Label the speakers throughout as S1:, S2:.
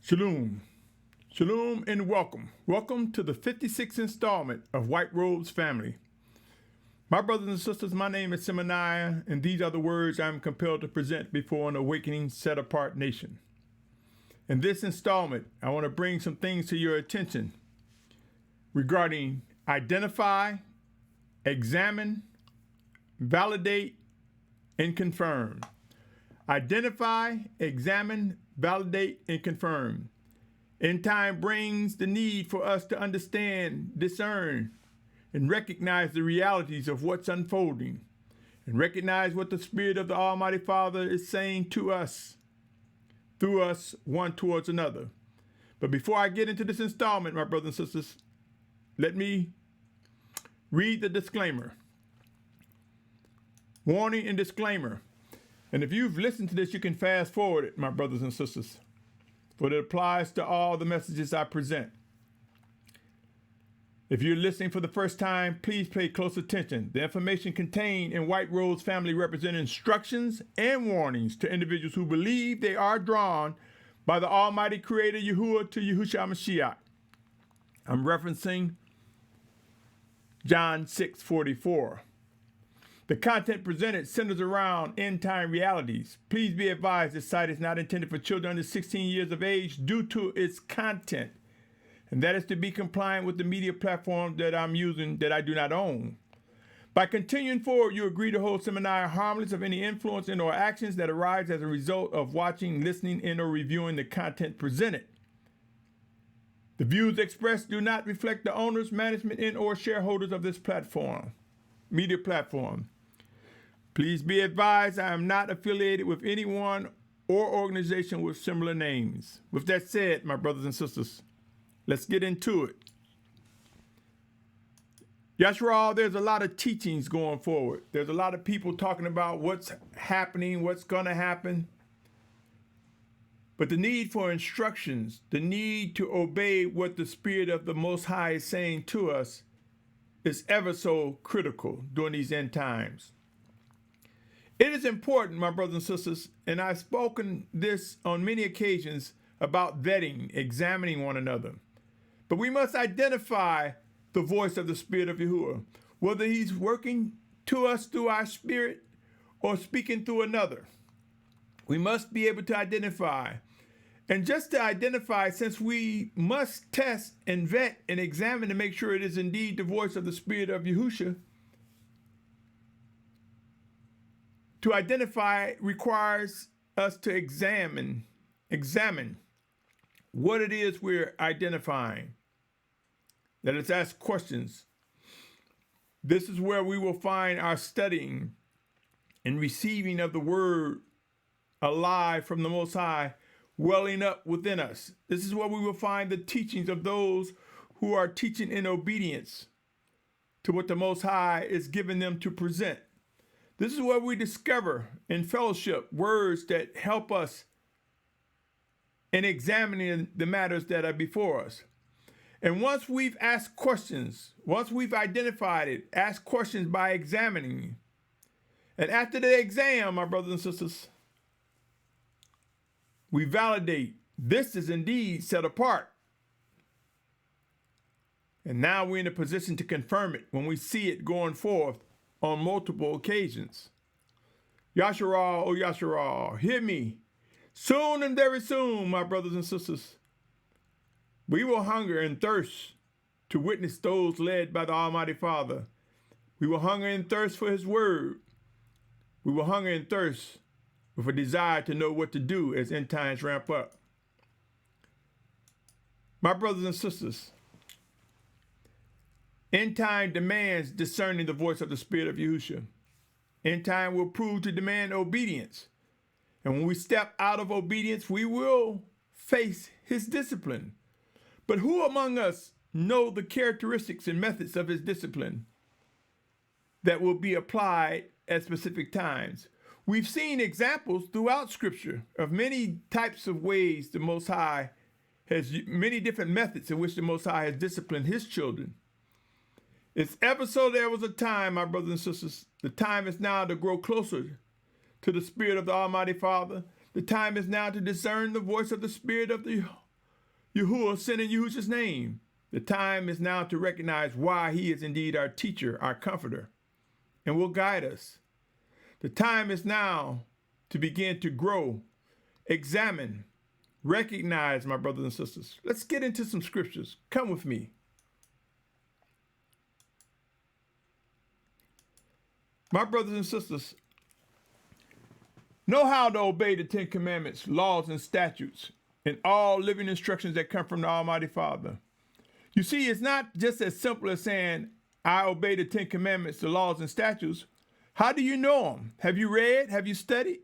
S1: Shalum. Shalom and welcome. Welcome to the 56th installment of White Robes Family. My brothers and sisters, my name is Symmanayah, and these are the words I am compelled to present before an awakening, set-apart nation. In this installment, I want to bring some things to your attention regarding identify, examine, validate, and confirm. Identify, examine, validate, and confirm. End time brings the need for us to understand, discern, and recognize the realities of what's unfolding, and recognize what the Spirit of the Almighty Father is saying to us, through us, one towards another. But before I get into this installment, my brothers and sisters, let me read the disclaimer. Warning and disclaimer. And if you've listened to this, you can fast forward it, my brothers and sisters, for it applies to all the messages I present. If you're listening for the first time, please pay close attention. The information contained in White Robes Family represent instructions and warnings to individuals who believe they are drawn by the Almighty Creator Yahuah to Yahusha Mashyach. I'm referencing John 6:44. The content presented centers around end-time realities. Please be advised this site is not intended for children under 16 years of age due to its content, and that is to be compliant with the media platform that I'm using that I do not own. By continuing forward, you agree to hold Symmanayah harmless of any influence and or actions that arise as a result of watching, listening, and or reviewing the content presented. The views expressed do not reflect the owners, management, and or shareholders of this platform, media platform. Please be advised I am not affiliated with anyone or organization with similar names. With that said, my brothers and sisters, let's get into it. Yashar'al, there's a lot of teachings going forward. There's a lot of people talking about what's happening, what's going to happen. But the need for instructions, the need to obey what the Spirit of the Most High is saying to us is ever so critical during these end times. It is important, my brothers and sisters, and I've spoken this on many occasions about vetting, examining one another. But we must identify the voice of the Spirit of Yahuah, whether he's working to us through our spirit or speaking through another. We must be able to identify. And just to identify, since we must test and vet and examine to make sure it is indeed the voice of the Spirit of Yahusha, to identify requires us to examine what it is we're identifying. Let us ask questions. This is where we will find our studying and receiving of the word alive from the Most High welling up within us. This is where we will find the teachings of those who are teaching in obedience to what the Most High is giving them to present. This is where we discover in fellowship words that help us in examining the matters that are before us. And once we've asked questions, once we've identified it, ask questions by examining. And after the exam, my brothers and sisters, we validate this is indeed set apart. And now we're in a position to confirm it when we see it going forth on multiple occasions. Yashar'al, oh Yashar'al, hear me. Soon and very soon, my brothers and sisters, we will hunger and thirst to witness those led by the Almighty Father. We will hunger and thirst for his word. We will hunger and thirst with a desire to know what to do as end times ramp up. My brothers and sisters, end time demands discerning the voice of the Spirit of Yahusha. End time will prove to demand obedience. And when we step out of obedience, we will face his discipline. But who among us know the characteristics and methods of his discipline that will be applied at specific times? We've seen examples throughout Scripture of many types of ways the Most High has, many different methods in which the Most High has disciplined his children. It's ever so there was a time, my brothers and sisters, the time is now to grow closer to the Spirit of the Almighty Father. The time is now to discern the voice of the Spirit of the Yahuah sent in Yahusha's name. The time is now to recognize why he is indeed our teacher, our comforter, and will guide us. The time is now to begin to grow, examine, recognize, my brothers and sisters. Let's get into some scriptures. Come with me. My brothers and sisters, know how to obey the Ten Commandments, laws, and statutes, and all living instructions that come from the Almighty Father. You see, it's not just as simple as saying, I obey the Ten Commandments, the laws, and statutes. How do you know them? Have you read? Have you studied?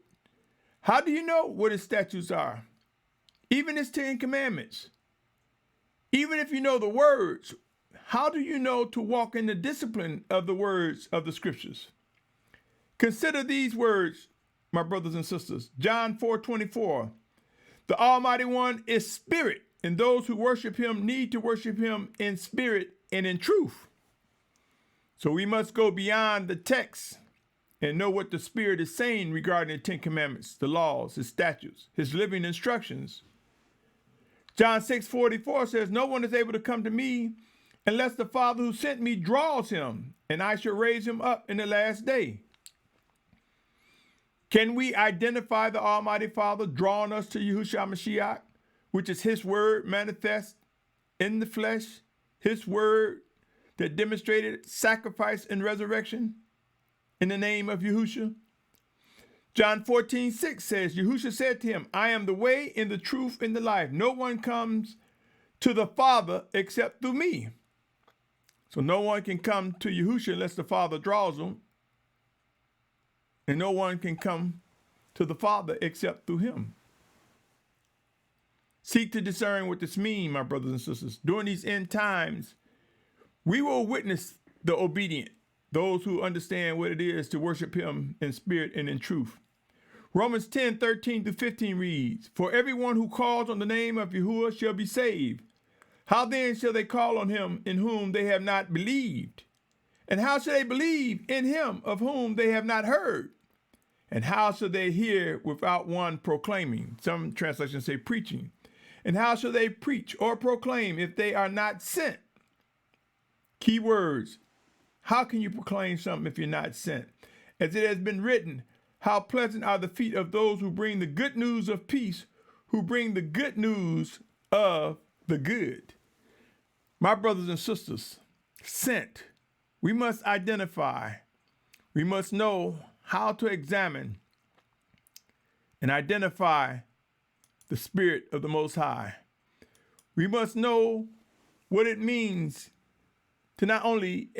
S1: How do you know what his statutes are? Even his Ten Commandments. Even if you know the words, how do you know to walk in the discipline of the words of the scriptures? Consider these words, my brothers and sisters. John 4:24. The Almighty One is spirit, and those who worship him need to worship him in spirit and in truth. So we must go beyond the text and know what the Spirit is saying regarding the Ten Commandments, the laws, his statutes, his living instructions. John 6:44 says, no one is able to come to me unless the Father who sent me draws him, and I shall raise him up in the last day. Can we identify the Almighty Father drawing us to Yahusha Mashyach, which is his word manifest in the flesh, his word that demonstrated sacrifice and resurrection in the name of Yahusha? John 14:6 says, Yahusha said to him, I am the way and the truth and the life. No one comes to the Father except through me. So no one can come to Yahusha unless the Father draws them. And no one can come to the Father except through him. Seek to discern what this means, my brothers and sisters. During these end times, we will witness the obedient, those who understand what it is to worship him in spirit and in truth. Romans 10:13-15 reads, for everyone who calls on the name of Yahuah shall be saved. How then shall they call on him in whom they have not believed? And how shall they believe in him of whom they have not heard? And how shall they hear without one proclaiming? Some translations say preaching. And how shall they preach or proclaim if they are not sent? Key words. How can you proclaim something if you're not sent? As it has been written, how pleasant are the feet of those who bring the good news of peace, who bring the good news of the good. My brothers and sisters, sent. We must identify. We must know how to examine and identify the Spirit of the Most High. We must know what it means to not only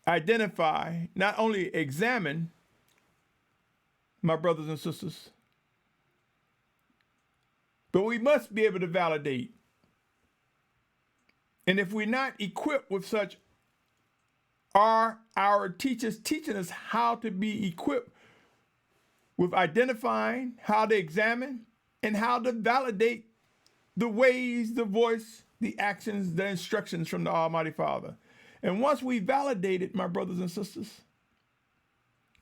S1: identify, not only examine, my brothers and sisters, but we must be able to validate. And if we're not equipped with such, are our teachers teaching us how to be equipped with identifying, how to examine, and how to validate the ways, the voice, the actions, the instructions from the Almighty Father. And once we validate it, my brothers and sisters,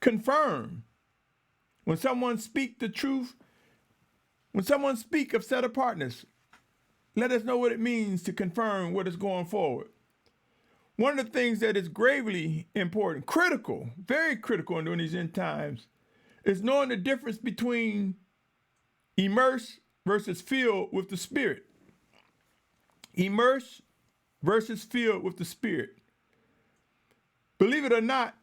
S1: confirm. When someone speak the truth, when someone speak of set apartness, let us know what it means to confirm what is going forward. One of the things that is gravely important, critical, very critical during these end times, is knowing the difference between immerse versus filled with the Spirit. Immerse versus filled with the Spirit. Believe it or not,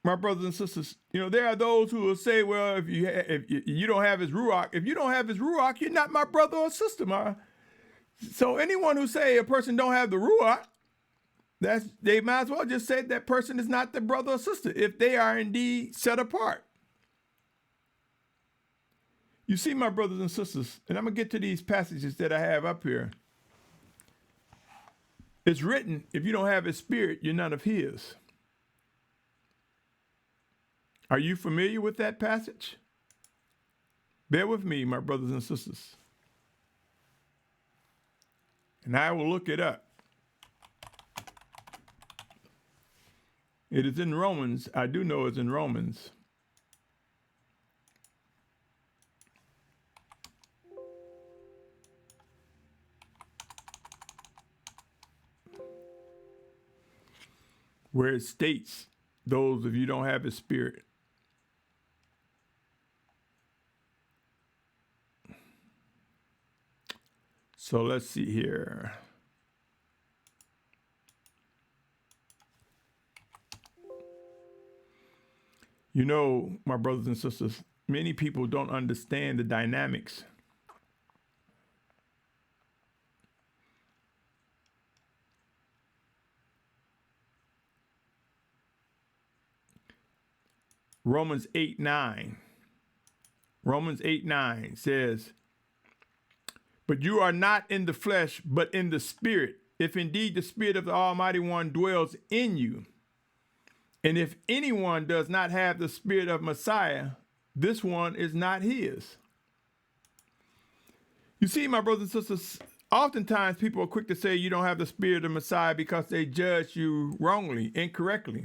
S1: my brothers and sisters, there are those who will say, well, if you don't have his Ruach, if you don't have his Ruach, you're not my brother or sister, Mara. So anyone who say a person don't have the Ruach, they might as well just say that person is not the brother or sister if they are indeed set apart. You see, my brothers and sisters, and I'm going to get to these passages that I have up here. It's written, if you don't have his Spirit, you're none of his. Are you familiar with that passage? Bear with me, my brothers and sisters. And I will look it up. It is in Romans. I do know it's in Romans. where it states, those of you don't have his spirit. So let's see here. You know, my brothers and sisters, many people don't understand the dynamics Romans 8:9. Romans 8:9 says, but you are not in the flesh, but in the spirit, if indeed the spirit of the Almighty One dwells in you. And if anyone does not have the spirit of Messiah, this one is not his. You see, my brothers and sisters, oftentimes people are quick to say you don't have the spirit of Messiah because they judge you wrongly, incorrectly.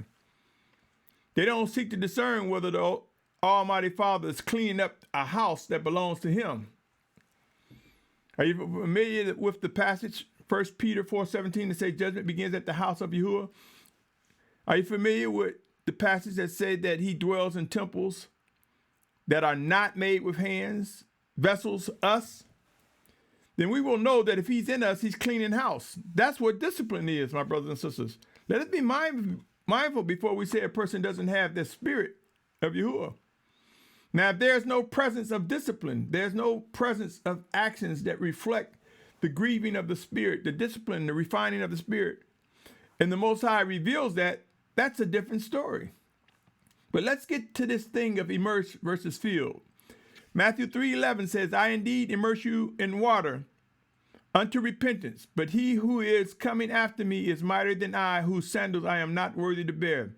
S1: They don't seek to discern whether the Almighty Father is cleaning up a house that belongs to him. Are you familiar with the passage, 1 Peter 4:17, that says judgment begins at the house of Yahuah? Are you familiar with the passage that said that he dwells in temples that are not made with hands, vessels, us? Then we will know that if he's in us, he's cleaning house. That's what discipline is, my brothers and sisters. Let us be mindful before we say a person doesn't have the spirit of Yahuah. Now, if there's no presence of discipline, there's no presence of actions that reflect the grieving of the spirit, the discipline, the refining of the spirit, and the Most High reveals that, that's a different story. But let's get to this thing of immerse versus filled. Matthew 3:11 says, I indeed immerse you in water unto repentance, but he who is coming after me is mightier than I, whose sandals I am not worthy to bear.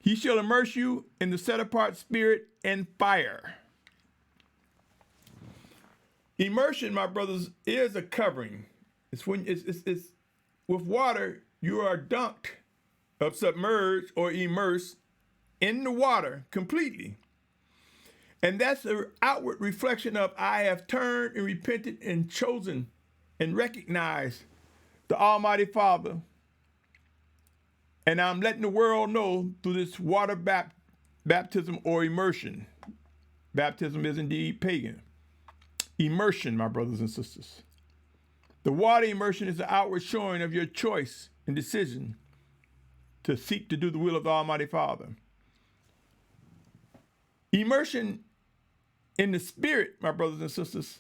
S1: He shall immerse you in the set-apart spirit and fire. Immersion, my brothers, is a covering. It's when it's with water, you are dunked, or submerged, or immersed in the water completely. And that's an outward reflection of I have turned and repented and chosen and recognized the Almighty Father. And I'm letting the world know through this water baptism or immersion. Baptism is indeed pagan. Immersion, my brothers and sisters. The water immersion is the outward showing of your choice and decision to seek to do the will of the Almighty Father. Immersion in the spirit, my brothers and sisters,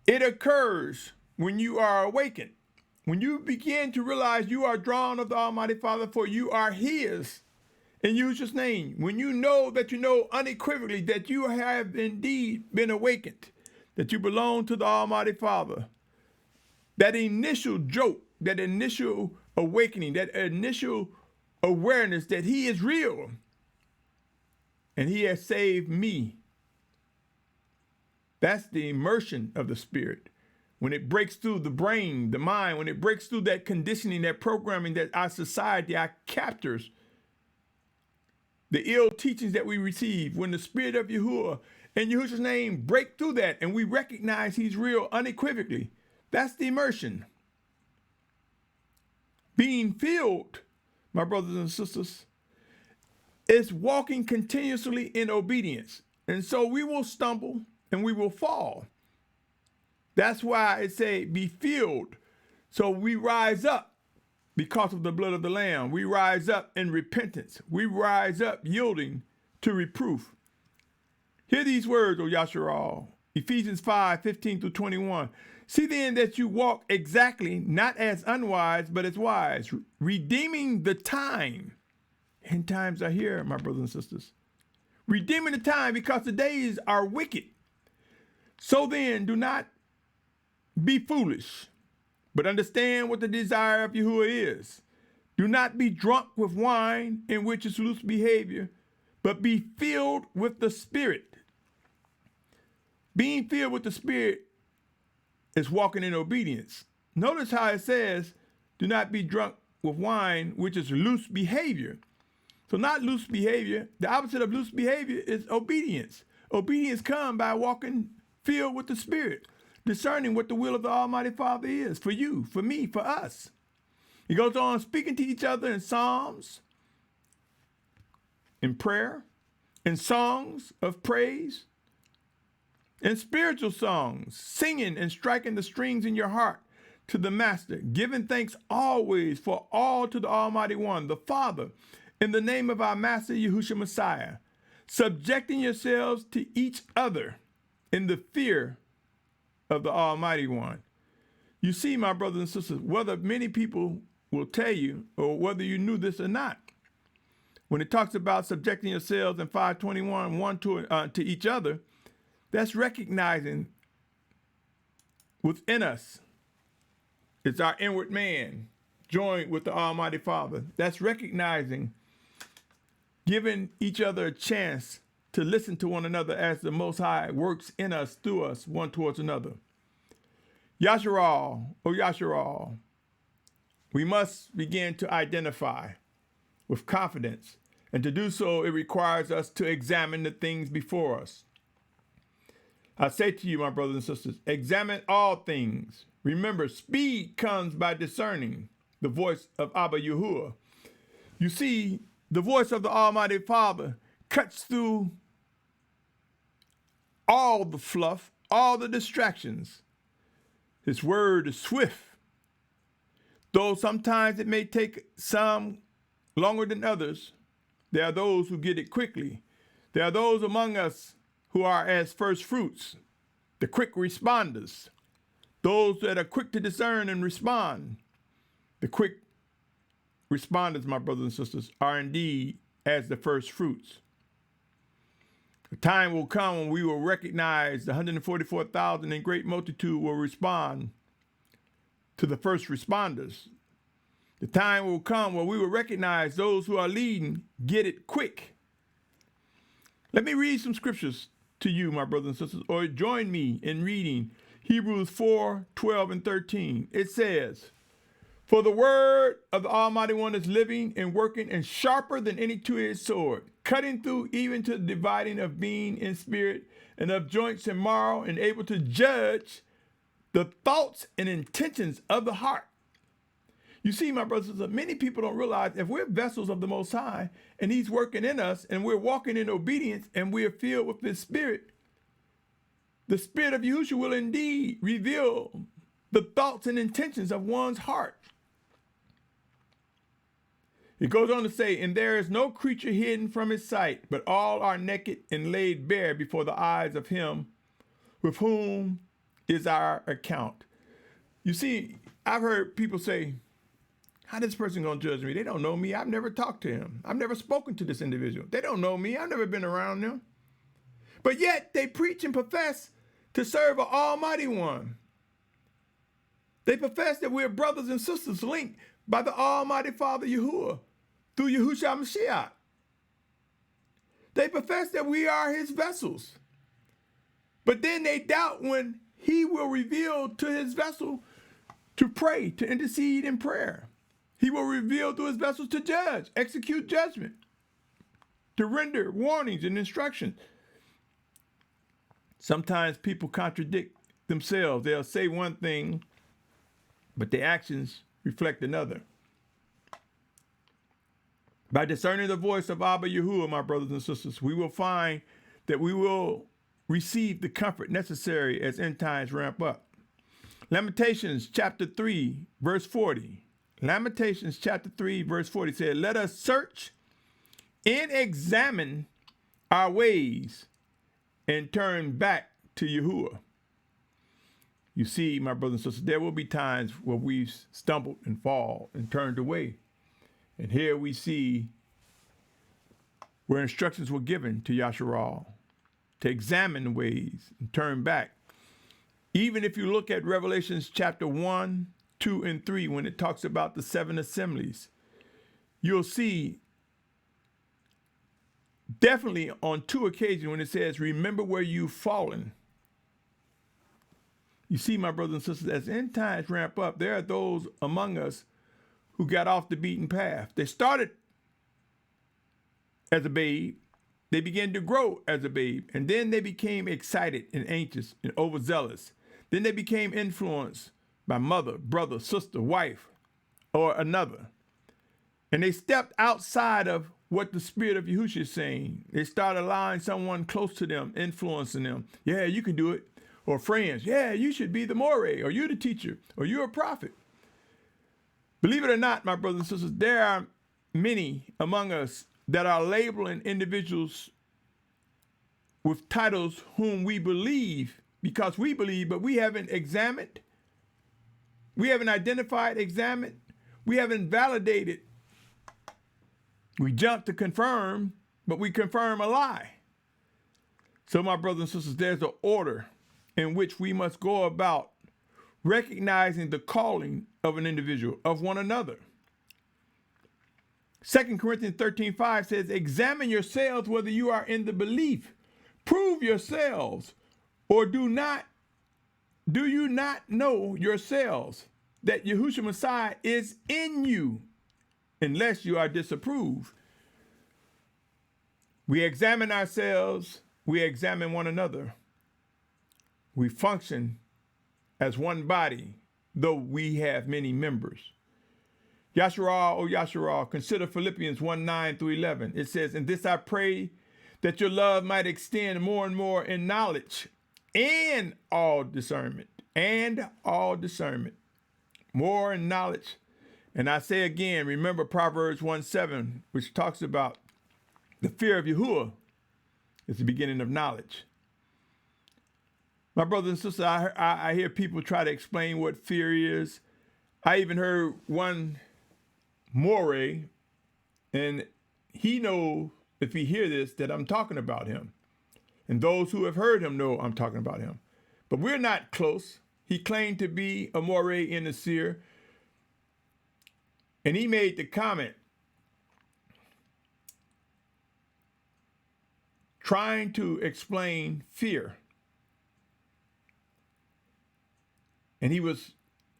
S1: it occurs when you are awakened. When you begin to realize you are drawn of the Almighty Father, for you are his, in Yahusha's name. When you know that you know unequivocally that you have indeed been awakened, that you belong to the Almighty Father, that initial jolt, that initial awakening, that initial awareness that he is real and he has saved me. That's the immersion of the spirit. When it breaks through the brain, the mind, when it breaks through that conditioning, that programming that our society, our captors, the ill teachings that we receive, when the spirit of Yahuah and Yahusha's name break through that and we recognize he's real unequivocally, that's the immersion. Being filled, my brothers and sisters, is walking continuously in obedience. And so we will stumble and we will fall. That's why it say be filled. So we rise up because of the blood of the Lamb. We rise up in repentance. We rise up yielding to reproof. Hear these words, O Yashar'al. Ephesians 5:15-21. See then that you walk exactly, not as unwise, but as wise, redeeming the time. End times are here, my brothers and sisters. Redeeming the time because the days are wicked. So then, do not be foolish, but understand what the desire of Yahuah is. Do not be drunk with wine, in which is loose behavior, but be filled with the Spirit. Being filled with the Spirit is walking in obedience. Notice how it says, do not be drunk with wine, which is loose behavior. So not loose behavior. The opposite of loose behavior is obedience. Obedience comes by walking filled with the Spirit, discerning what the will of the Almighty Father is for you, for me, for us. He goes on speaking to each other in psalms, in prayer, in songs of praise, in spiritual songs, singing and striking the strings in your heart to the Master, giving thanks always for all to the Almighty One, the Father, in the name of our Master Yahusha Messiah, subjecting yourselves to each other in the fear of the Almighty One. You see, my brothers and sisters, whether many people will tell you or whether you knew this or not, when it talks about subjecting yourselves in 521, one to each other, that's recognizing within us, it's our inward man joined with the Almighty Father. That's recognizing, giving each other a chance to listen to one another as the Most High works in us, through us, one towards another. Yashar'al, O Yashar'al, we must begin to identify with confidence, and to do so, it requires us to examine the things before us. I say to you, my brothers and sisters, examine all things. Remember, speed comes by discerning the voice of Abba Yahuah. You see, the voice of the Almighty Father cuts through all the fluff, all the distractions. His word is swift. Though sometimes it may take some longer than others, there are those who get it quickly. There are those among us who are as first fruits, the quick responders, those that are quick to discern and respond. The quick responders, my brothers and sisters, are indeed as the first fruits. The time will come when we will recognize the 144,000 in great multitude will respond to the first responders. The time will come when we will recognize those who are leading get it quick. Let me read some scriptures to you, my brothers and sisters, or join me in reading Hebrews 4, 12, and 13. It says, "For the word of the Almighty One is living and working and sharper than any two-edged sword, cutting through even to the dividing of being and spirit and of joints and marrow, and able to judge the thoughts and intentions of the heart." You see, my brothers and sisters, many people don't realize if we're vessels of the Most High and He's working in us and we're walking in obedience and we're filled with His Spirit, the Spirit of Yahusha will indeed reveal the thoughts and intentions of one's heart. It goes on to say, "And there is no creature hidden from His sight, but all are naked and laid bare before the eyes of Him with whom is our account." You see, I've heard people say, "How this person gonna judge me? They don't know me. I've never talked to him. I've never spoken to this individual. They don't know me. I've never been around them." But yet they preach and profess to serve an Almighty One. They profess that we're brothers and sisters linked by the Almighty Father Yahuah through Yahusha Mashyach. They profess that we are His vessels. But then they doubt when He will reveal to His vessel to pray, to intercede in prayer. He will reveal to His vessels to judge, execute judgment, to render warnings and instructions. Sometimes people contradict themselves. They'll say one thing, but their actions reflect another. By discerning the voice of Abba Yahuah, my brothers and sisters, we will find that we will receive the comfort necessary as end times ramp up. Lamentations chapter 3, verse 40. Lamentations chapter 3, verse 40 said, "Let us search and examine our ways and turn back to Yahuah." You see, my brothers and sisters, there will be times where we've stumbled and fall and turned away. And here we see where instructions were given to Yashar'al to examine the ways and turn back. Even if you look at Revelations chapter 1, 2, and 3, when it talks about the 7 assemblies, you'll see definitely on 2 occasions when it says, "Remember where you've fallen." You see, my brothers and sisters, as end times ramp up, there are those among us who got off the beaten path. They started as a babe, they began to grow as a babe, and then they became excited and anxious and overzealous. Then they became influenced by mother, brother, sister, wife, or another. And they stepped outside of what the Spirit of Yahusha is saying. They started allowing someone close to them, influencing them. Yeah, you can do it. Or friends. Yeah, you should be the moray, or you're the teacher, or you're a prophet. Believe it or not, my brothers and sisters, there are many among us that are labeling individuals with titles whom we believe because we believe, but we haven't examined, we haven't identified, examined, we haven't validated. We jump to confirm, but we confirm a lie. So, my brothers and sisters, there's an order in which we must go about recognizing the calling of an individual, of one another. 2 Corinthians 13:5 says, examine yourselves whether you are in the belief. Prove yourselves, or do you not know yourselves that Yahushua Messiah is in you, unless you are disapproved? We examine ourselves, we examine one another. We function as one body, though we have many members. Yashar'al, O Yashar'al, consider Philippians 1:9-11. It says, in this I pray that your love might extend more and more in knowledge and all discernment, more in knowledge. And I say again, remember Proverbs 1:7, which talks about the fear of Yahuah is the beginning of knowledge. My brothers and sisters, I hear people try to explain what fear is. I even heard one moray, and he knows, if he hear this, that I'm talking about him. And those who have heard him know I'm talking about him. But we're not close. He claimed to be a moray in the seer. And he made the comment, trying to explain fear. And he was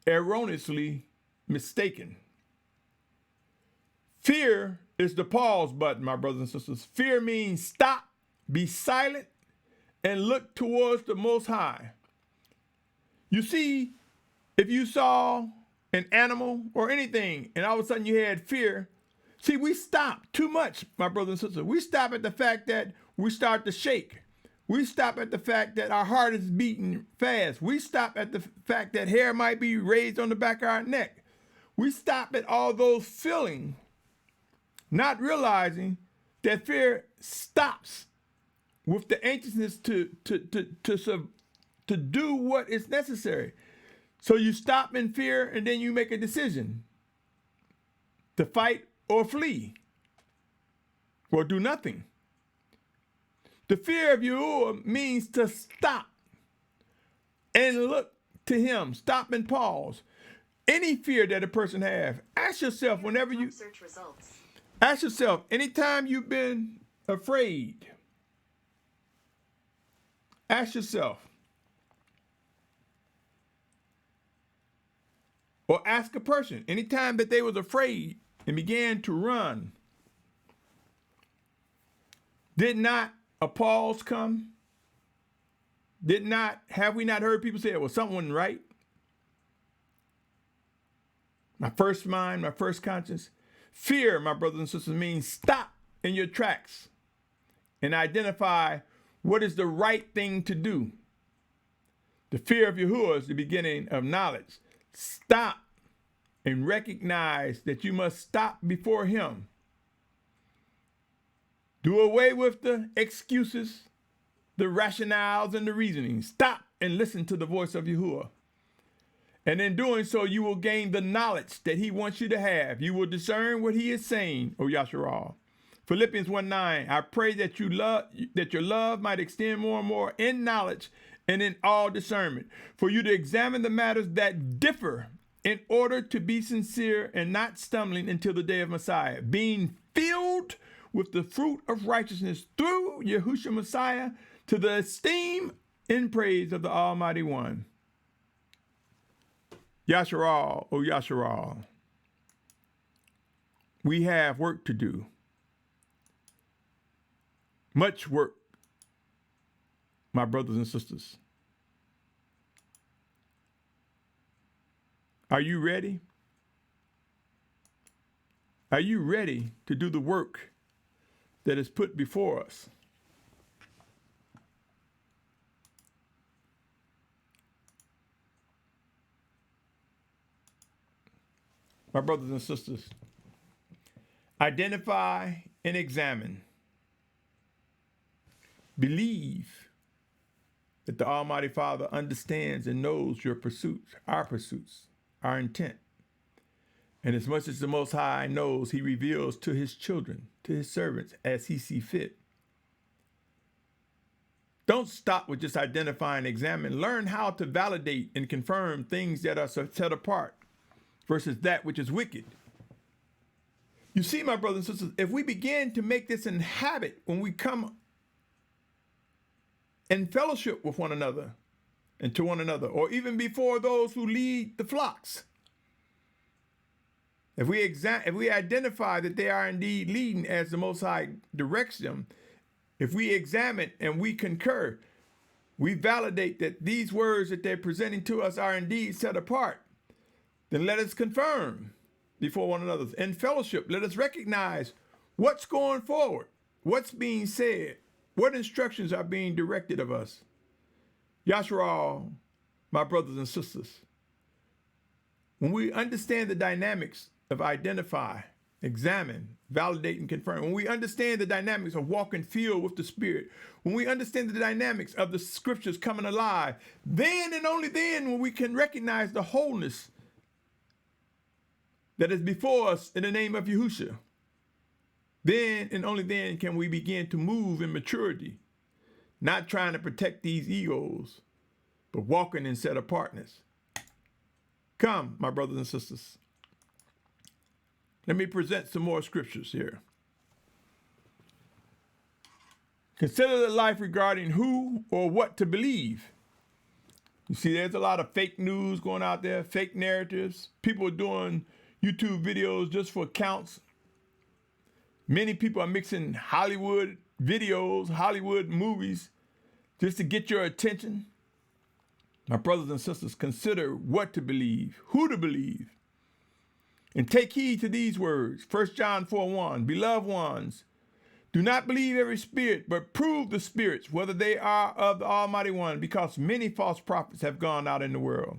S1: erroneously mistaken. Fear is the pause button, my brothers and sisters. Fear means stop, be silent, and look towards the Most High. You see, if you saw an animal or anything, and all of a sudden you had fear, see, we stop too much, my brothers and sisters. We stop at the fact that we start to shake. We stop at the fact that our heart is beating fast. We stop at the fact that hair might be raised on the back of our neck. We stop at all those feelings, not realizing that fear stops with the anxiousness to do what is necessary. So you stop in fear, and then you make a decision to fight or flee or do nothing. The fear of Yahuah means to stop and look to him. Stop and pause. Any fear that a person has, ask yourself whenever you search results. Ask yourself, anytime you've been afraid, ask yourself, or ask a person, anytime that they was afraid and began to run, did not a pause come? Have we not heard people say, well, something wasn't right? My first mind, my first conscience. Fear, my brothers and sisters, means stop in your tracks and identify what is the right thing to do. The fear of Yahuah is the beginning of knowledge. Stop and recognize that you must stop before him. Do away with the excuses, the rationales, and the reasoning. Stop and listen to the voice of Yahuah. And in doing so, you will gain the knowledge that he wants you to have. You will discern what he is saying, O Yashar'al. Philippians 1:9, I pray that your love might extend more and more in knowledge and in all discernment, for you to examine the matters that differ in order to be sincere and not stumbling until the day of Messiah, being filled with the fruit of righteousness through Yahushua Messiah to the esteem and praise of the Almighty One. Yashar'al, O Yashar'al, we have work to do. Much work, my brothers and sisters. Are you ready? Are you ready to do the work that is put before us? My brothers and sisters, identify and examine. Believe that the Almighty Father understands and knows your pursuits, our intent. And as much as the Most High knows, he reveals to his children, to his servants, as he sees fit. Don't stop with just identify and examine. Learn how to validate and confirm things that are set apart versus that which is wicked. You see, my brothers and sisters, if we begin to make this a habit when we come in fellowship with one another and to one another, or even before those who lead the flocks, if we identify that they are indeed leading as the Most High directs them, if we examine and we concur, we validate that these words that they're presenting to us are indeed set apart, then let us confirm before one another. In fellowship, let us recognize what's going forward, what's being said, what instructions are being directed of us. Yashar'al, my brothers and sisters, when we understand the dynamics of identify, examine, validate, and confirm, when we understand the dynamics of walking field with the Spirit, when we understand the dynamics of the scriptures coming alive, then and only then when we can recognize the wholeness that is before us in the name of Yahusha, then and only then can we begin to move in maturity, not trying to protect these egos, but walking in set apartness. Come, my brothers and sisters. Let me present some more scriptures here. Consider the life regarding who or what to believe. You see, there's a lot of fake news going out there, fake narratives. People are doing YouTube videos just for accounts. Many people are mixing Hollywood videos, Hollywood movies, just to get your attention. My brothers and sisters, consider what to believe, who to believe. And take heed to these words. 1 John 4:1, beloved ones, do not believe every spirit, but prove the spirits, whether they are of the Almighty One, because many false prophets have gone out in the world.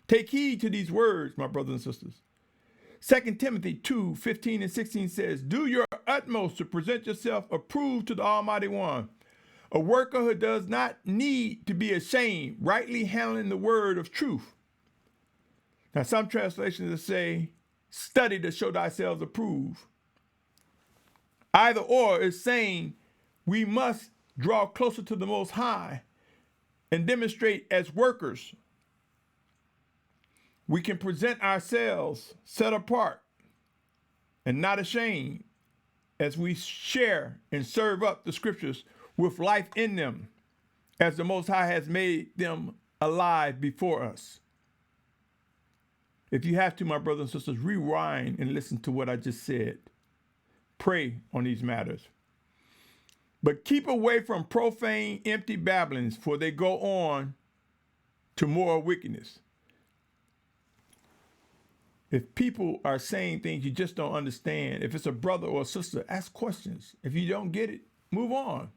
S1: Take heed to these words, my brothers and sisters. 2 Timothy 2:15 and 16 says, do your utmost to present yourself approved to the Almighty One, a worker who does not need to be ashamed, rightly handling the word of truth. Now, some translations say, study to show thyself approved. Either or is saying we must draw closer to the Most High and demonstrate as workers. We can present ourselves set apart and not ashamed as we share and serve up the scriptures with life in them, as the Most High has made them alive before us. If you have to, my brothers and sisters, rewind and listen to what I just said. Pray on these matters. But keep away from profane, empty babblings, for they go on to more wickedness. If people are saying things you just don't understand, if it's a brother or a sister, ask questions. If you don't get it, move on.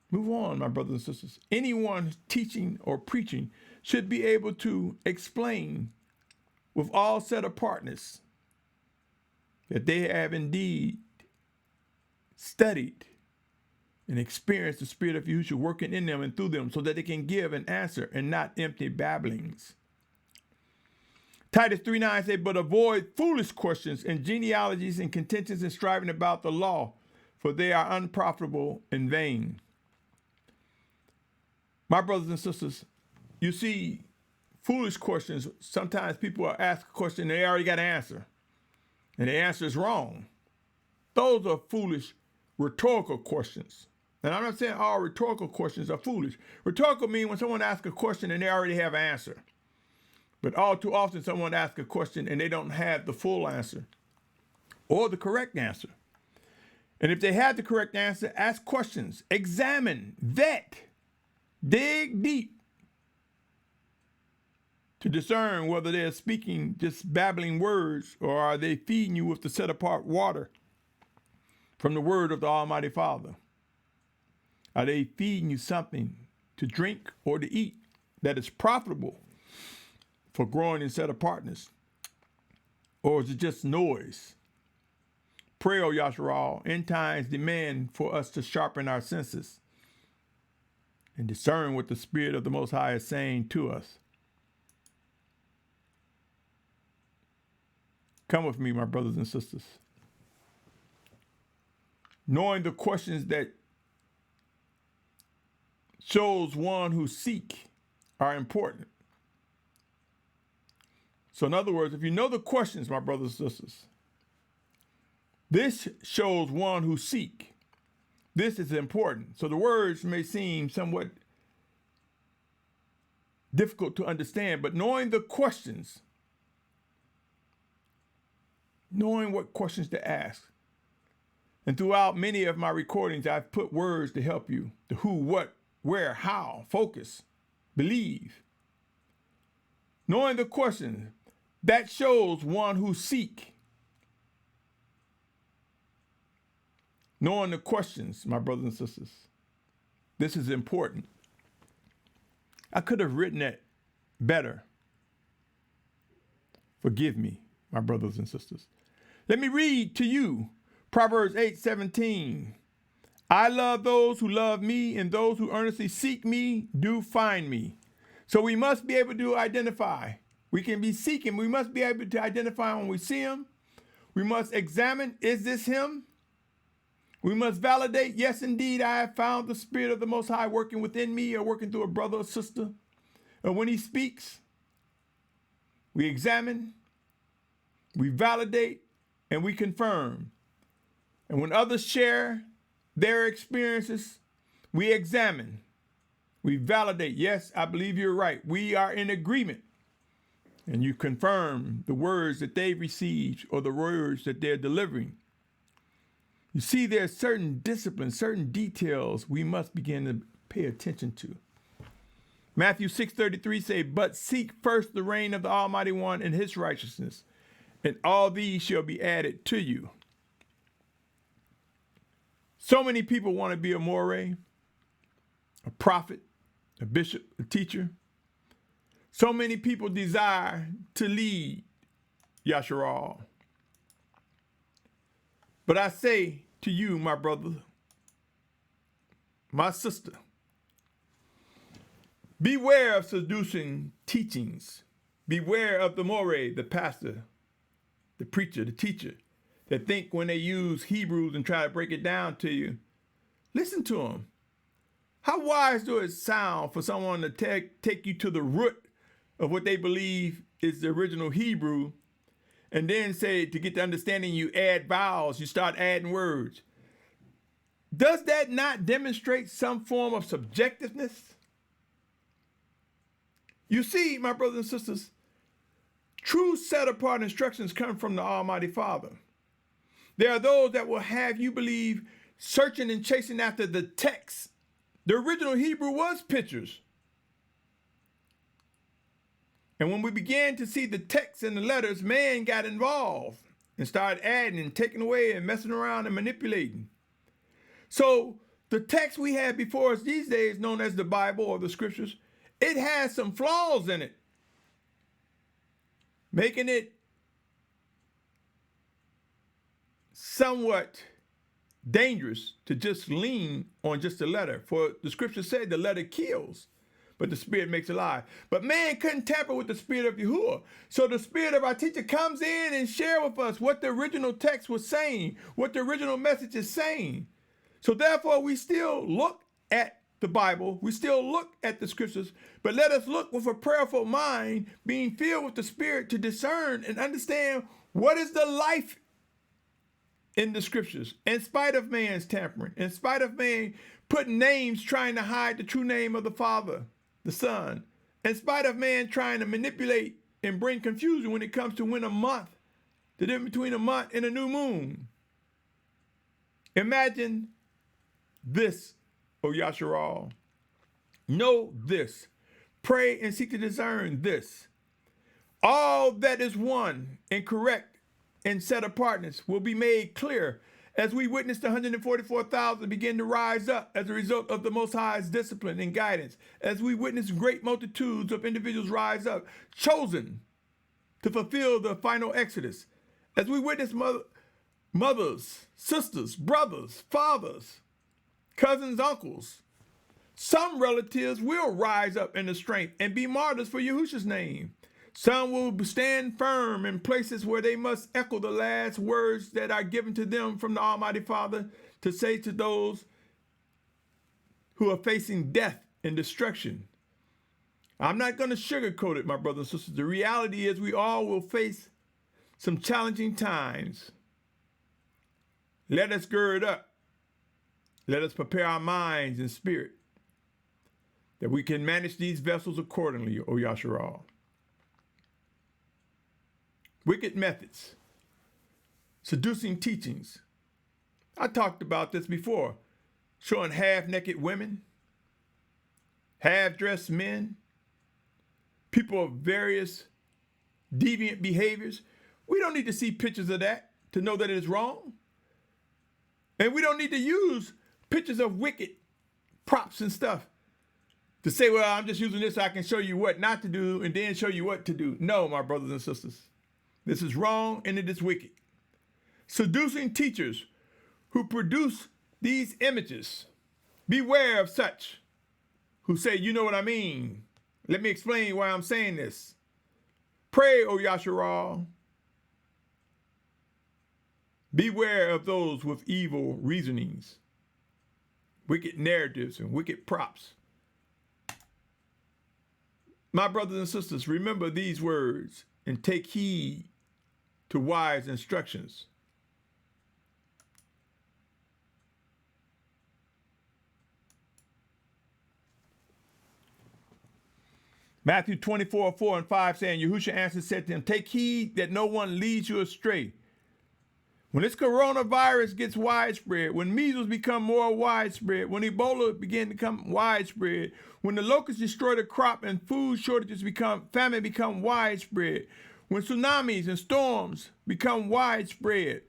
S1: Move on, my brothers and sisters. Anyone teaching or preaching should be able to explain with all set apartness that they have indeed studied and experienced the Spirit of Yahushua working in them and through them, so that they can give an answer and not empty babblings. Titus 3:9 says, but avoid foolish questions and genealogies and contentions and striving about the law, for they are unprofitable and vain. My brothers and sisters, you see, foolish questions, sometimes people are asked a question and they already got an answer, and the answer is wrong. Those are foolish rhetorical questions. And I'm not saying all rhetorical questions are foolish. Rhetorical means when someone asks a question and they already have an answer. But all too often someone asks a question and they don't have the full answer or the correct answer. And if they have the correct answer, ask questions, examine, vet, dig deep to discern whether they're speaking just babbling words or are they feeding you with the set apart water from the word of the Almighty Father. Are they feeding you something to drink or to eat that is profitable for growing in set apartness? Or is it just noise? Pray, O Yashar'al, end times demand for us to sharpen our senses and discern what the Spirit of the Most High is saying to us. Come with me, my brothers and sisters. Knowing the questions that shows one who seek are important. So in other words, if you know the questions, my brothers and sisters, this shows one who seek. This is important. So the words may seem somewhat difficult to understand, but knowing the questions, knowing what questions to ask. And throughout many of my recordings, I've put words to help you. The who, what, where, how, focus, believe. Knowing the question, that shows one who seek. Knowing the questions, my brothers and sisters. This is important. I could have written it better. Forgive me, my brothers and sisters. Let me read to you Proverbs 8:17. I love those who love me, and those who earnestly seek me do find me. So we must be able to identify. We can be seeking. We must be able to identify when we see him. We must examine, is this him? We must validate, yes, indeed, I have found the Spirit of the Most High working within me or working through a brother or sister. And when he speaks, we examine, we validate, and we confirm. And when others share their experiences, we examine, we validate, yes, I believe you're right. We are in agreement. And you confirm the words that they've received or the words that they're delivering. You see, there's certain disciplines, certain details we must begin to pay attention to. Matthew 6:33 say, but seek first the reign of the Almighty One and his righteousness, and all these shall be added to you. So many people want to be a moray, a prophet, a bishop, a teacher. So many people desire to lead Yashar'al. But I say to you, my brother, my sister, beware of seducing teachings. Beware of the moray, the pastor, the preacher, the teacher, that think when they use Hebrews and try to break it down to you. Listen to them. How wise do it sound for someone to take you to the root of what they believe is the original Hebrew, and then say to get the understanding you add vowels, you start adding words. Does that not demonstrate some form of subjectiveness? You see, my brothers and sisters, true set-apart instructions come from the Almighty Father. There are those that will have you believe searching and chasing after the text. The original Hebrew was pictures. And when we began to see the text and the letters, man got involved and started adding and taking away and messing around and manipulating. So the text we have before us these days, known as the Bible or the scriptures, it has some flaws in it, making it somewhat dangerous to just lean on just the letter. For the scripture said the letter kills, but the Spirit makes alive. But man couldn't tamper with the Spirit of Yahuah. So the Spirit of our teacher comes in and share with us what the original text was saying, what the original message is saying. So therefore, we still look at the Bible, we still look at the scriptures, but let us look with a prayerful mind, being filled with the Spirit to discern and understand what is the life in the scriptures, in spite of man's tampering, in spite of man putting names trying to hide the true name of the Father, the Son, in spite of man trying to manipulate and bring confusion when it comes to when a month, the difference between a month and a new moon. Imagine this, O Yashar'al. Know this. Pray and seek to discern this. All that is one and correct and set apartness will be made clear as we witness the 144,000 begin to rise up as a result of the Most High's discipline and guidance, as we witness great multitudes of individuals rise up, chosen to fulfill the final exodus, as we witness mothers, sisters, brothers, fathers, cousins, uncles. Some relatives will rise up in the strength and be martyrs for Yahusha's name. Some will stand firm in places where they must echo the last words that are given to them from the Almighty Father to say to those who are facing death and destruction. I'm not going to sugarcoat it, my brothers and sisters. The reality is we all will face some challenging times. Let us gird up. Let us prepare our minds and spirit that we can manage these vessels accordingly, O Yashar'al. Wicked methods, seducing teachings. I talked about this before, showing half-naked women, half-dressed men, people of various deviant behaviors. We don't need to see pictures of that to know that it is wrong. And we don't need to use pictures of wicked props and stuff to say, well, I'm just using this so I can show you what not to do and then show you what to do. No, my brothers and sisters. This is wrong and it is wicked. Seducing teachers who produce these images. Beware of such who say, you know what I mean. Let me explain why I'm saying this. Pray, O Yashar'al. Beware of those with evil reasonings, wicked narratives, and wicked props. My brothers and sisters, remember these words and take heed to wise instructions. Matthew 24:4-5 saying, Yahusha answered, said to him, take heed that no one leads you astray. When this coronavirus gets widespread, when measles become more widespread, when Ebola begin to become widespread, when the locusts destroy the crop and food shortages famine become widespread, when tsunamis and storms become widespread,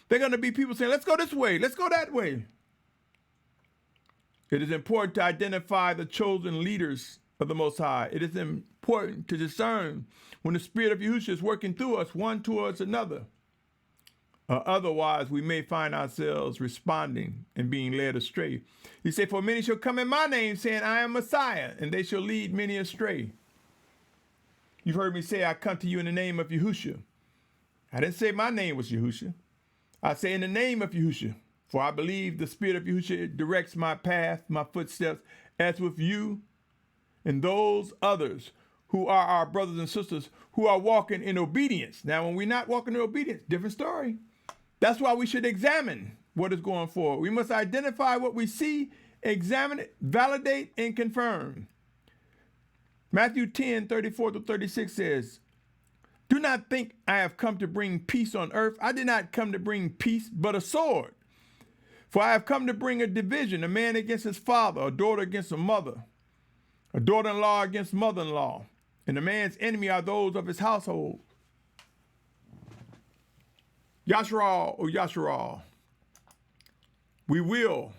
S1: there are going to be people saying, let's go this way, let's go that way. It is important to identify the chosen leaders of the Most High. It is important to discern when the Spirit of Yahusha is working through us, one towards another. Otherwise, we may find ourselves responding and being led astray. He said, for many shall come in my name, saying, I am Messiah, and they shall lead many astray. You've heard me say, I come to you in the name of Yahusha. I didn't say my name was Yahusha. I say in the name of Yahusha, for I believe the Spirit of Yahusha directs my path, my footsteps, as with you and those others who are our brothers and sisters who are walking in obedience. Now, when we're not walking in obedience, different story. That's why we should examine what is going forward. We must identify what we see, examine it, validate, and confirm. Matthew 10:34-36 says, do not think I have come to bring peace on earth. I did not come to bring peace, but a sword. For I have come to bring a division, a man against his father, a daughter against a mother, a daughter-in-law against mother-in-law, and a man's enemy are those of his household. Yashar'al, O Yashar'al, we will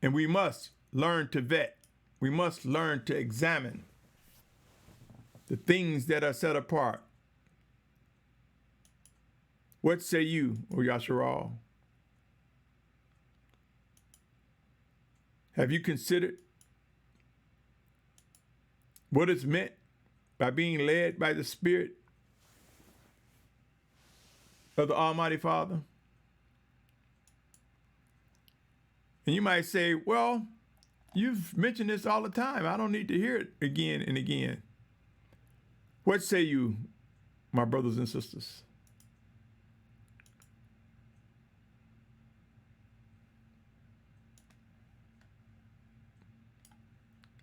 S1: and we must learn to vet. We must learn to examine the things that are set apart. What say you, O Yashar'al? Have you considered what is meant by being led by the Spirit of the Almighty Father? And you might say, well, you've mentioned this all the time. I don't need to hear it again and again. What say you, my brothers and sisters?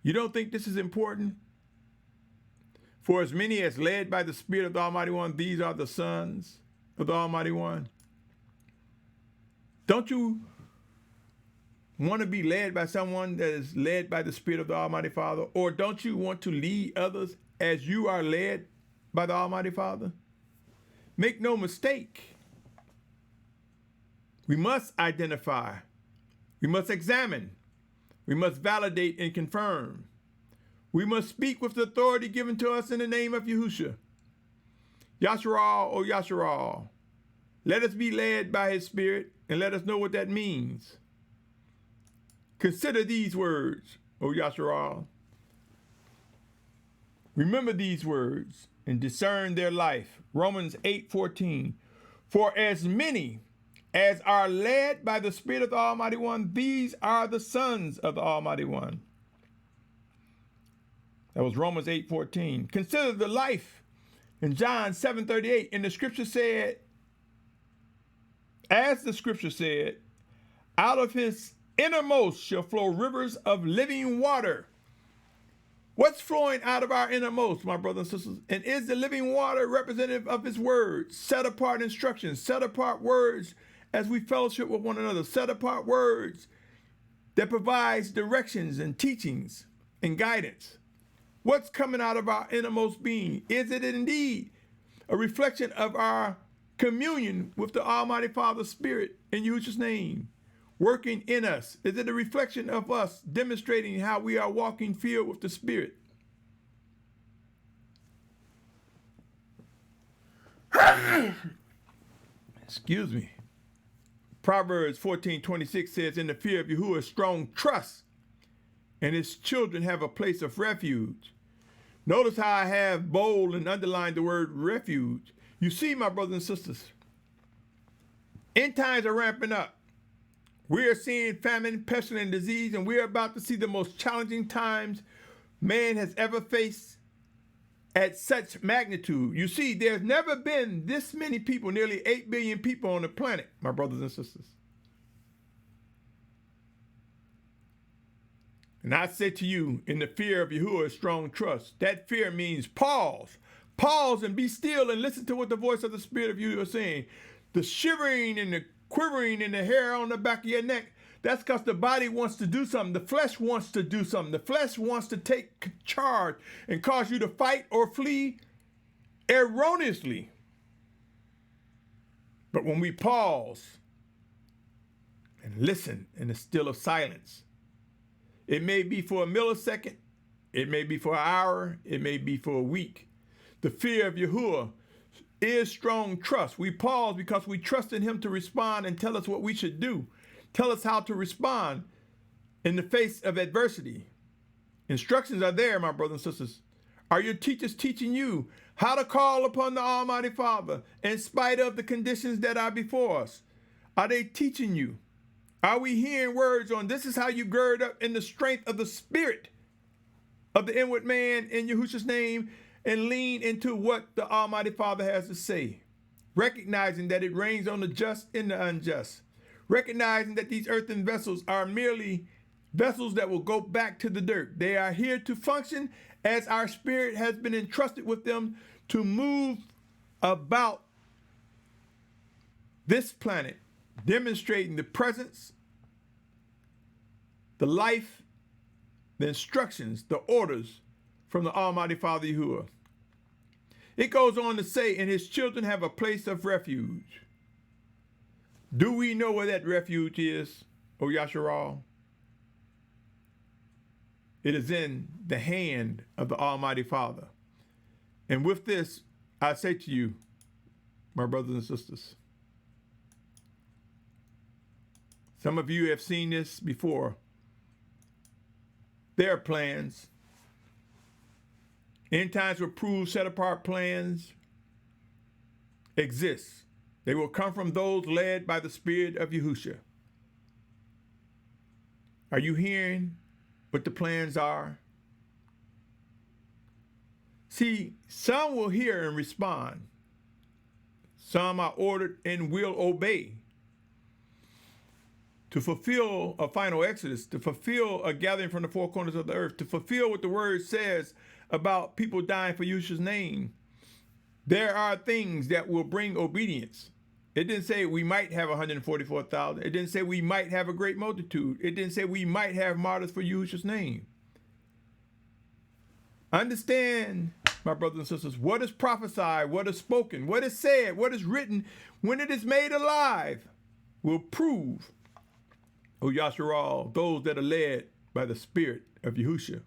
S1: You don't think this is important? For as many as led by the Spirit of the Almighty One, these are the sons of the Almighty One. Don't you want to be led by someone that is led by the Spirit of the Almighty Father? Or don't you want to lead others as you are led by the Almighty Father? Make no mistake. We must identify. We must examine. We must validate and confirm. We must speak with the authority given to us in the name of Yahusha. Yashar'al, O Yashar'al. Let us be led by his spirit and let us know what that means. Consider these words, O Yashar'al. Remember these words and discern their life. Romans 8:14. For as many as are led by the Spirit of the Almighty One, these are the sons of the Almighty One. That was Romans 8:14. Consider the life in John 7:38. And the scripture said, as the scripture said, out of his innermost shall flow rivers of living water. What's flowing out of our innermost, my brothers and sisters? And is the living water representative of his words, set apart instructions, set apart words as we fellowship with one another, set apart words that provides directions and teachings and guidance? What's coming out of our innermost being? Is it indeed a reflection of our communion with the Almighty Father's Spirit in Yahusha's name, working in us? Is it a reflection of us demonstrating how we are walking filled with the Spirit? Excuse me. Proverbs 14:26 says, in the fear of Yahuah, strong trust, and his children have a place of refuge. Notice how I have bold and underlined the word refuge. You see, my brothers and sisters, end times are ramping up. We are seeing famine, pestilence, and disease, and we are about to see the most challenging times man has ever faced at such magnitude. You see, there's never been this many people, nearly 8 billion people on the planet, my brothers and sisters. And I say to you, in the fear of Yahuah is strong trust. That fear means pause. Pause and be still and listen to what the voice of the Spirit of Yahuah is saying. The shivering and the quivering in the hair on the back of your neck, that's because the body wants to do something. The flesh wants to do something. The flesh wants to take charge and cause you to fight or flee erroneously. But when we pause and listen in the still of silence, it may be for a millisecond, it may be for an hour, it may be for a week. The fear of Yahuah is strong trust. We pause because we trust in him to respond and tell us what we should do. Tell us how to respond in the face of adversity. Instructions are there, my brothers and sisters. Are your teachers teaching you how to call upon the Almighty Father in spite of the conditions that are before us? Are they teaching you? Are we hearing words on this is how you gird up in the strength of the Spirit of the inward man in Yahusha's name and lean into what the Almighty Father has to say, recognizing that it rains on the just and the unjust, recognizing that these earthen vessels are merely vessels that will go back to the dirt. They are here to function as our spirit has been entrusted with them to move about this planet, demonstrating the presence, the life, the instructions, the orders from the Almighty Father Yahuah. It goes on to say, and his children have a place of refuge. Do we know where that refuge is, O Yashar'al? It is in the hand of the Almighty Father. And with this, I say to you, my brothers and sisters, some of you have seen this before. There are plans. End times will prove set-apart plans exist. They will come from those led by the Spirit of Yahusha. Are you hearing what the plans are? See, some will hear and respond. Some are ordered and will obey to fulfill a final exodus, to fulfill a gathering from the four corners of the earth, to fulfill what the word says about people dying for Yahusha's name. There are things that will bring obedience. It didn't say we might have 144,000. It didn't say we might have a great multitude. It didn't say we might have martyrs for Yahusha's name. Understand my brothers and sisters, what is prophesied, what is spoken, what is said, what is written, when it is made alive, will prove, O Yashar'al, those that are led by the Spirit of Yahusha.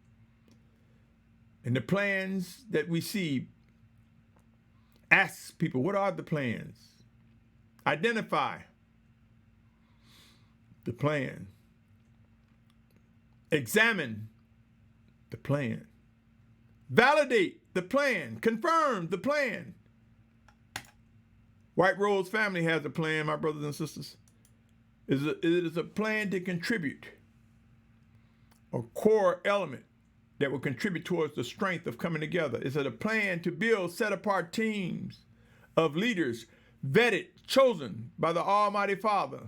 S1: And the plans that we see, ask people, what are the plans? Identify the plan. Examine the plan. Validate the plan. Confirm the plan. White Rose family has a plan, my brothers and sisters. It is a plan to contribute, a core element that will contribute towards the strength of coming together. It's a plan to build set-apart teams of leaders, vetted, chosen by the Almighty Father,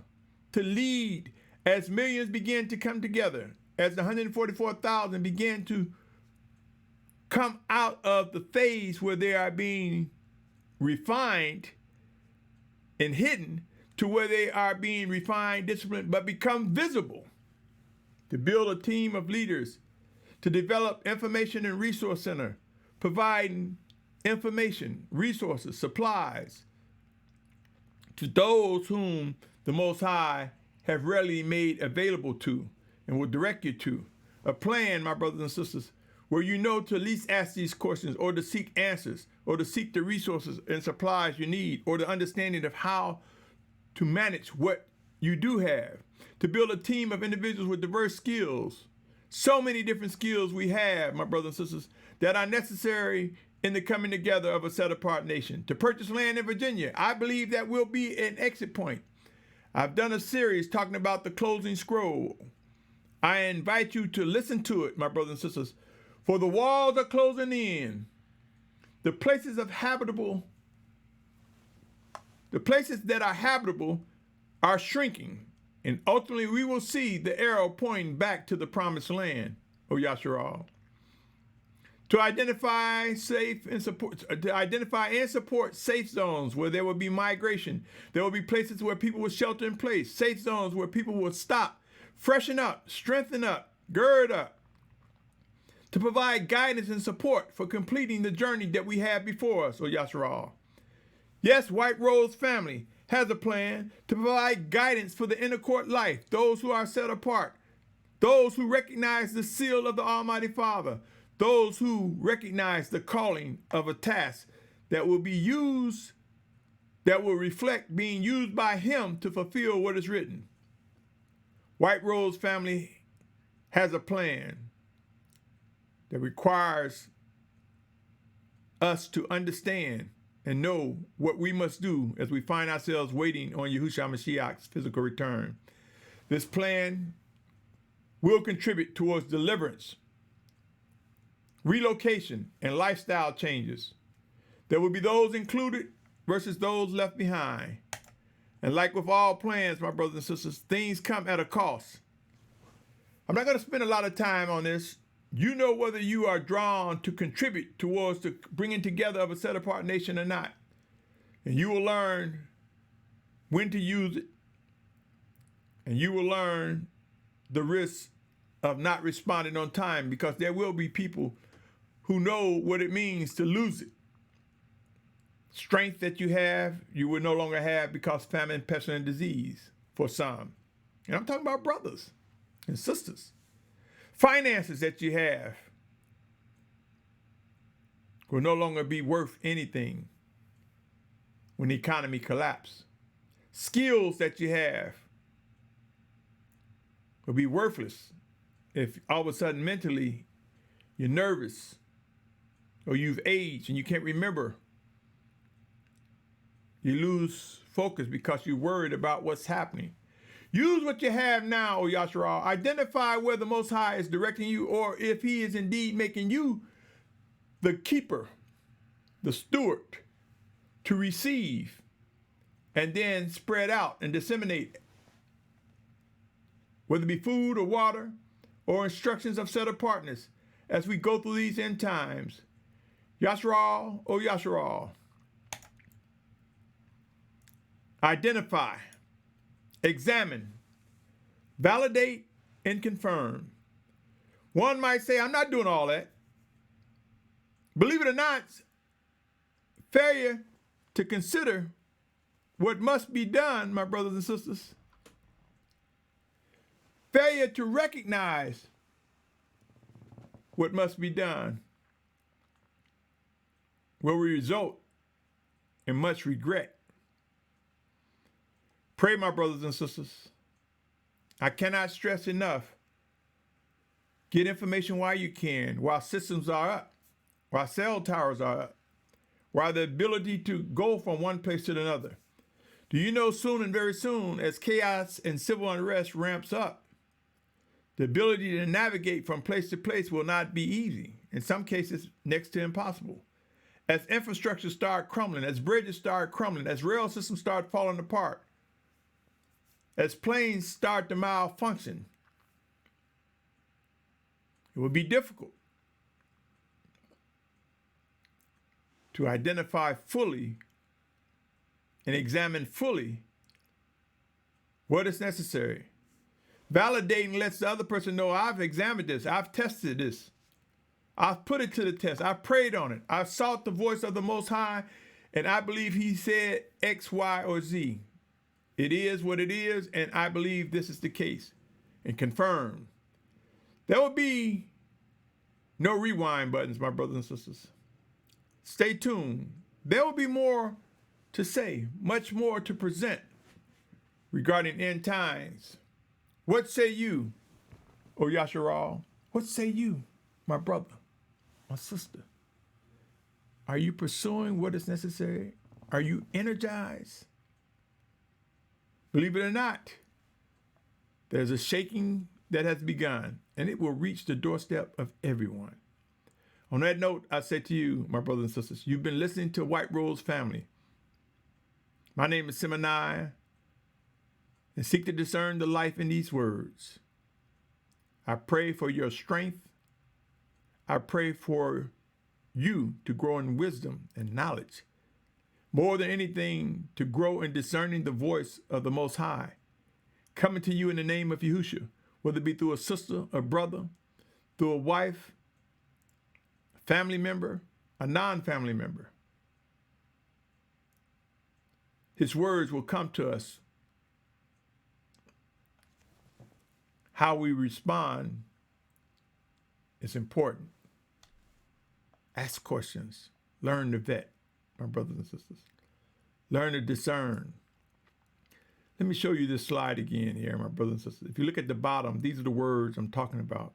S1: to lead as millions begin to come together, as the 144,000 begin to come out of the phase where they are being refined and hidden to where they are being refined, disciplined, but become visible, to build a team of leaders, to develop information and resource center, providing information, resources, supplies to those whom the Most High have rarely made available to and will direct you to. A plan, my brothers and sisters, where you know to at least ask these questions or to seek answers or to seek the resources and supplies you need or the understanding of how to manage what you do have, to build a team of individuals with diverse skills. So many different skills we have, my brothers and sisters, that are necessary in the coming together of a set-apart nation. To purchase land in Virginia, I believe that will be an exit point. I've done a series talking about the closing scroll. I invite you to listen to it, my brothers and sisters, for the walls are closing in. The places that are habitable are shrinking. And ultimately, we will see the arrow pointing back to the promised land, O Yashar'al. To identify and support safe zones where there will be migration. There will be places where people will shelter in place. Safe zones where people will stop, freshen up, strengthen up, gird up. To provide guidance and support for completing the journey that we have before us, O Yashar'al. Yes, White Rose family has a plan to provide guidance for the inner court life, those who are set apart, those who recognize the seal of the Almighty Father, those who recognize the calling of a task that will be used, that will reflect being used by Him to fulfill what is written. White Rose family has a plan that requires us to understand and know what we must do as we find ourselves waiting on Yahusha Mashyach's physical return. This plan will contribute towards deliverance, relocation, and lifestyle changes. There will be those included versus those left behind. And like with all plans, my brothers and sisters, things come at a cost. I'm not going to spend a lot of time on this. You know whether you are drawn to contribute towards the bringing together of a set-apart nation or not. And you will learn when to use it. And you will learn the risks of not responding on time, because there will be people who know what it means to lose it. Strength that you have, you will no longer have because famine, pestilence, and disease for some. And I'm talking about brothers and sisters. Finances that you have will no longer be worth anything when the economy collapses. Skills that you have will be worthless if all of a sudden mentally you're nervous or you've aged and you can't remember. You lose focus because you're worried about what's happening. Use what you have now, O Yashar'al. Identify where the Most High is directing you, or if He is indeed making you the keeper, the steward, to receive and then spread out and disseminate, whether it be food or water or instructions of set apartness as we go through these end times. Yashar'al, O Yashar'al. Identify, examine, validate, and confirm. One might say, I'm not doing all that. Believe it or not, failure to consider what must be done, my brothers and sisters, failure to recognize what must be done will result in much regret. Pray, my brothers and sisters. I cannot stress enough. Get information while you can, while systems are up, while cell towers are up, while the ability to go from one place to another. Do you know soon and very soon, as chaos and civil unrest ramps up, the ability to navigate from place to place will not be easy, in some cases next to impossible. As infrastructure start crumbling, as bridges start crumbling, as rail systems start falling apart, as planes start to malfunction, it will be difficult to identify fully and examine fully what is necessary. Validating lets the other person know, I've examined this, I've tested this, I've put it to the test, I've prayed on it, I've sought the voice of the Most High, and I believe he said X, Y, or Z. It is what it is, and I believe this is the case, and confirmed. There will be no rewind buttons, my brothers and sisters. Stay tuned. There will be more to say, much more to present regarding end times. What say you, O Yashar'al? What say you, my brother, my sister? Are you pursuing what is necessary? Are you energized? Believe it or not, there's a shaking that has begun, and it will reach the doorstep of everyone. On that note, I say to you, my brothers and sisters, you've been listening to White Rose Family. My name is Symmanayah, and seek to discern the life in these words. I pray for your strength. I pray for you to grow in wisdom and knowledge. More than anything, to grow in discerning the voice of the Most High, coming to you in the name of Yahusha, whether it be through a sister, a brother, through a wife, family member, a non-family member. His words will come to us. How we respond is important. Ask questions. Learn to vet, my brothers and sisters. Learn to discern. Let me show you this slide again here, my brothers and sisters. If you look at the bottom, these are the words I'm talking about.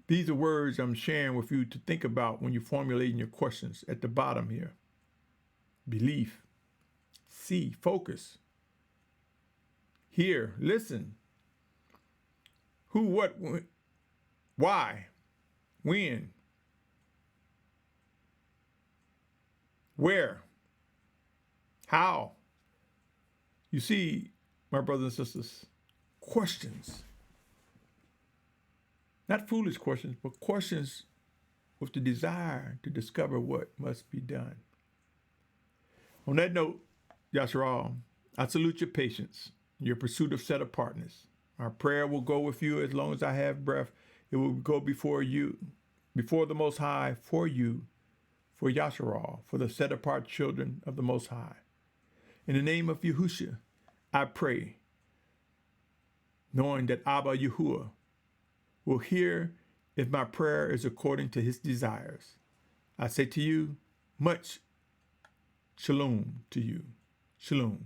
S1: These are words I'm sharing with you to think about when you're formulating your questions at the bottom here. Belief. See. Focus. Hear. Listen. Who, what, why, when, where, how. You see, my brothers and sisters, questions. Not foolish questions, but questions with the desire to discover what must be done. On that note, Yashar'al, I salute your patience, your pursuit of set apartness. Our prayer will go with you as long as I have breath. It will go before you, before the Most High, for you, for Yashar'al, for the set apart children of the Most High. In the name of Yahusha, I pray, knowing that Abba Yahuah will hear if my prayer is according to his desires. I say to you, much shalom to you. Shalom.